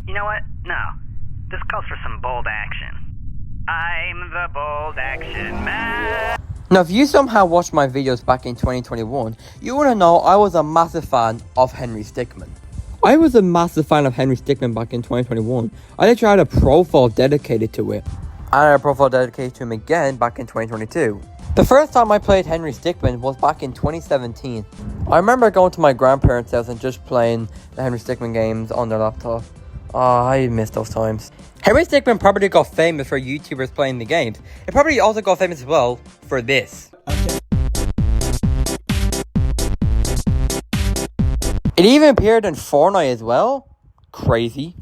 You know what? No. This calls for some bold action. I'm the bold action man. Now, if you somehow watched my videos back in 2021, you would have known I was a massive fan of Henry Stickmin. I was a massive fan of Henry Stickmin back in 2021. I literally had a profile dedicated to it. And I had a profile dedicated to him again back in 2022. The first time I played Henry Stickmin was back in 2017. I remember going to my grandparents' house and just playing the Henry Stickmin games on their laptop. Oh, I miss those times. Henry Stickmin probably got famous for YouTubers playing the games. It probably also got famous as well for this. It even appeared in Fortnite as well. Crazy.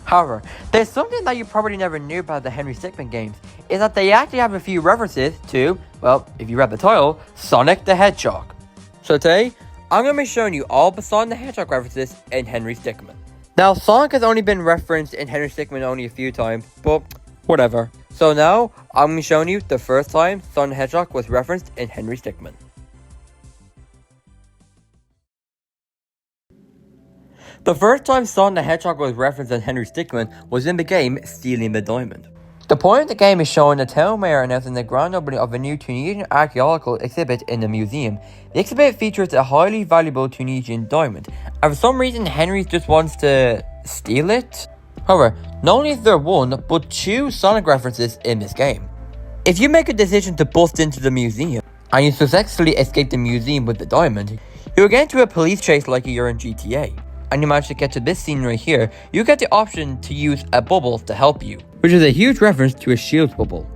However, there's something that you probably never knew about the Henry Stickmin games, is that they actually have a few references to, well, if you read the title, Sonic the Hedgehog. So today, I'm going to be showing you all the Sonic the Hedgehog references in Henry Stickmin. Now, Sonic has only been referenced in Henry Stickmin only a few times, but whatever. So now, I'm going to be showing you the first time Sonic the Hedgehog was referenced in Henry Stickmin. The first time Sonic the Hedgehog was referenced in Henry Stickmin was in the game Stealing the Diamond. The point of the game is showing the town mayor announcing the grand opening of a new Tunisian archaeological exhibit in the museum. The exhibit features a highly valuable Tunisian diamond, and for some reason Henry just wants to steal it. However, not only is there one, but two Sonic references in this game. If you make a decision to bust into the museum, and you successfully escape the museum with the diamond, you'll get into a police chase like you're in GTA. And you manage to get to this scene right here, you get the option to use a bubble to help you, which is a huge reference to a shield bubble.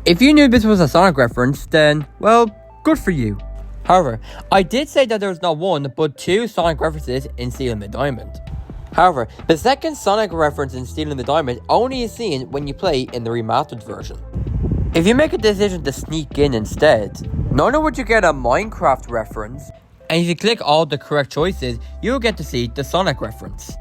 If you knew this was a Sonic reference, then, well, good for you. However, I did say that there was not one, but two Sonic references in Stealing the Diamond. However, the second Sonic reference in Stealing the Diamond only is seen when you play in the remastered version. If you make a decision to sneak in instead, not only would you get a Minecraft reference, and if you click all the correct choices, you'll get to see the Sonic reference.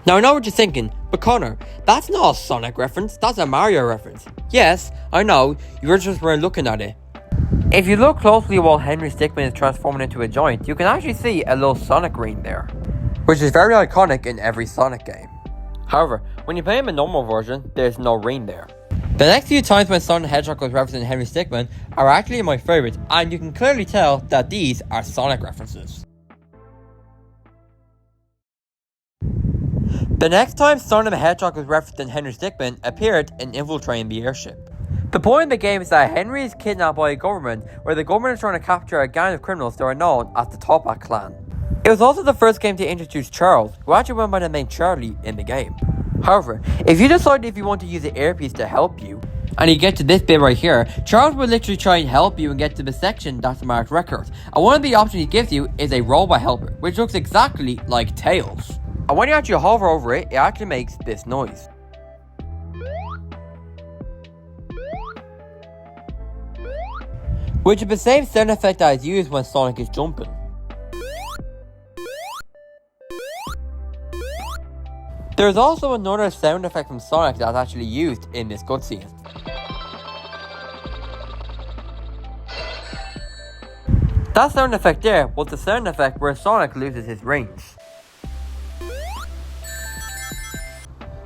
Now I know what you're thinking, but Connor, that's not a Sonic reference, that's a Mario reference. Yes, I know, you just weren't looking at it. If you look closely while Henry Stickmin is transforming into a giant, you can actually see a little Sonic ring there, which is very iconic in every Sonic game. However, when you play him in normal version, there's no ring there. The next few times when Sonic the Hedgehog was referenced in Henry Stickmin are actually my favourites, and you can clearly tell that these are Sonic references. The next time Sonic the Hedgehog was referenced in Henry Stickmin appeared in infiltrating the airship. The point of the game is that Henry is kidnapped by a government, where the government is trying to capture a gang of criminals that are known as the Topak clan. It was also the first game to introduce Charles, who actually went by the name Charlie in the game. However, if you decide if you want to use the earpiece to help you, and you get to this bit right here, Charles will literally try and help you and get to the section that's marked records. And one of the options he gives you is a robot helper, which looks exactly like Tails. And when you actually hover over it, it actually makes this noise. Which is the same sound effect that is used when Sonic is jumping. There's also another sound effect from Sonic that's actually used in this cutscene. That sound effect there was the sound effect where Sonic loses his range.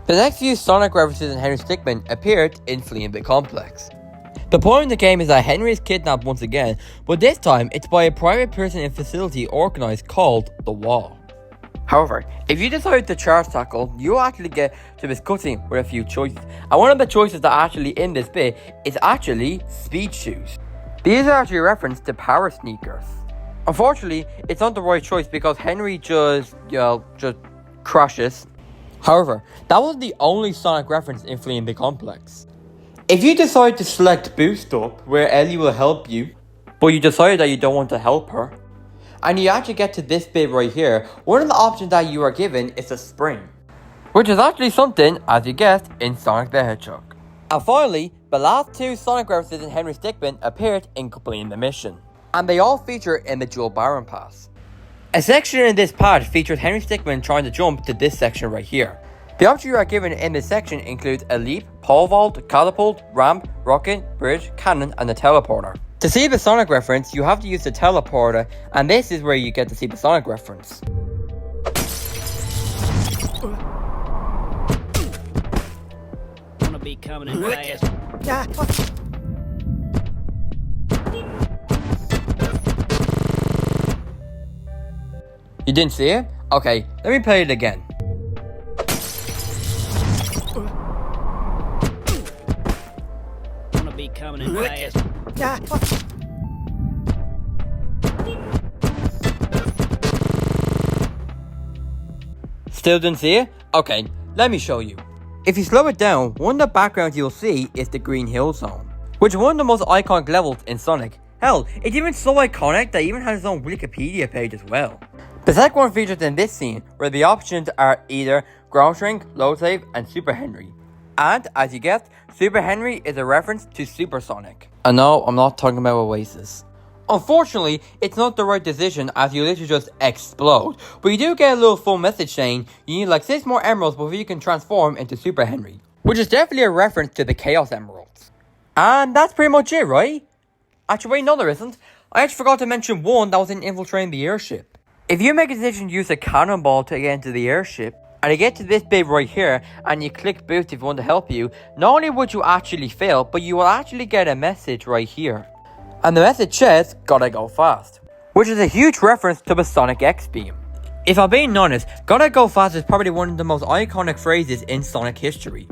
The next few Sonic references in Henry Stickmin appeared in Fleeing the Complex. The point of the game is that Henry is kidnapped once again, but this time it's by a private person in a facility organised called The Wall. However, if you decide to charge tackle, you'll actually get to this cutscene with a few choices. And one of the choices that are actually in this bit is actually speed shoes. These are actually a reference to power sneakers. Unfortunately, it's not the right choice because Henry just crashes. However, that was the only Sonic reference in Fleeing the Complex. If you decide to select Boost Up, where Ellie will help you, but you decide that you don't want to help her, and you actually get to this bit right here, one of the options that you are given is a spring, which is actually something, as you guessed, in Sonic the Hedgehog. And finally, the last two Sonic references in Henry Stickmin appeared in completing the mission, and they all feature in the Dual Baron Pass. A section in this pad features Henry Stickmin trying to jump to this section right here. The options you are given in this section include a leap, pole vault, catapult, ramp, rocket, bridge, cannon, and a teleporter. To see the Sonic reference, you have to use the teleporter, and this is where you get to see the Sonic reference. Gonna be coming in fast. You didn't see it? Okay, let me play it again. Gonna be coming in fast. Still didn't see it? Okay, let me show you. If you slow it down, one of the backgrounds you'll see is the Green Hill Zone, which is one of the most iconic levels in Sonic. Hell, it's even so iconic that it even has its own Wikipedia page as well. The second one features in this scene, where the options are either ground shrink, load save, and Super Henry. And, as you guessed, Super Henry is a reference to Super Sonic. And no, I'm not talking about Oasis. Unfortunately, it's not the right decision as you literally just explode, but you do get a little full message saying you need like 6 more emeralds before you can transform into Super Henry, which is definitely a reference to the Chaos Emeralds. And that's pretty much it, right? Actually, wait, no there isn't. I actually forgot to mention one that was in infiltrating the airship. If you make a decision to use a cannonball to get into the airship, and you get to this bit right here, and you click boost if you want to help you, not only would you actually fail, but you will actually get a message right here. And the message says, "Gotta go fast," which is a huge reference to the Sonic X beam. If I'm being honest, "Gotta go fast" is probably one of the most iconic phrases in Sonic history.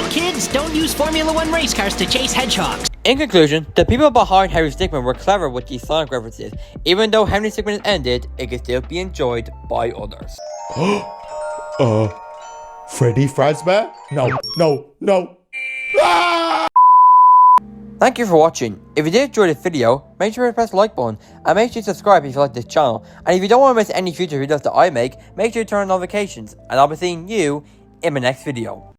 Kids, don't use Formula 1 race cars to chase hedgehogs. In conclusion, the people behind Henry Stickmin were clever with these Sonic references. Even though Henry Stickmin ended, it can still be enjoyed by others. Freddy Fazbear? No. Ah! Thank you for watching. If you did enjoy this video, make sure to press the like button, and make sure to subscribe if you like this channel. And if you don't want to miss any future videos that I make sure to turn on notifications, and I'll be seeing you in my next video.